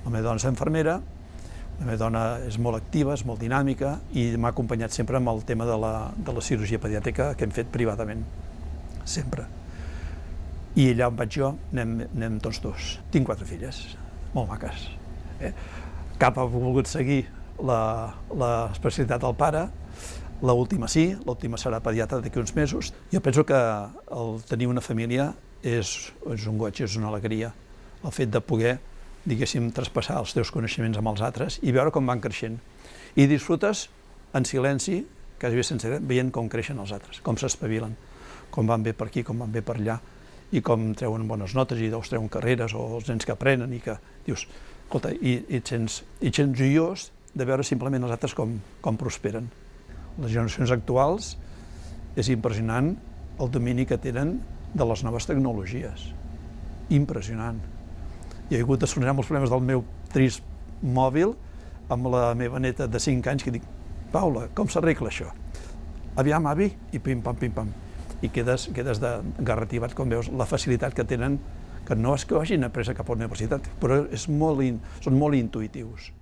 La meva dona és infermera, la meva dona és molt activa, és molt dinàmica i m'ha acompanyat sempre amb el tema de la cirurgia pediàtrica que hem fet privadament, sempre. I allà on vaig jo anem tots dos. Tinc 4 filles, molt maques. Cap ha volgut seguir l'especialitat del pare, l'última sí, l'última serà pediatra d'aquí uns mesos. Jo penso que el tenir una família és un goig, és una alegria. El fet de poder, diguéssim, traspassar els teus coneixements amb els altres i veure com van creixent. I disfrutes en silenci, quasi bé sense veient com creixen els altres, com s'espavilen, com van bé per aquí, com van bé per allà, i com treuen bones notes i treuen carreres, o els nens que aprenen, i que dius, escolta, i et sents joiós de veure simplement els altres com prosperen. Les generacions actuals és impressionant el domini que tenen de les noves tecnologies. Impressionant. Jo he hagut de solucionar molts problemes del meu trist mòbil amb la meva neta de 5 anys que dic, Paula, com s'arregla això? Aviam, avi, i pim-pam, pim-pam. I quedes garrativat quan veus la facilitat que tenen, que no és que ho hagin après a cap universitat, però són molt intuïtius.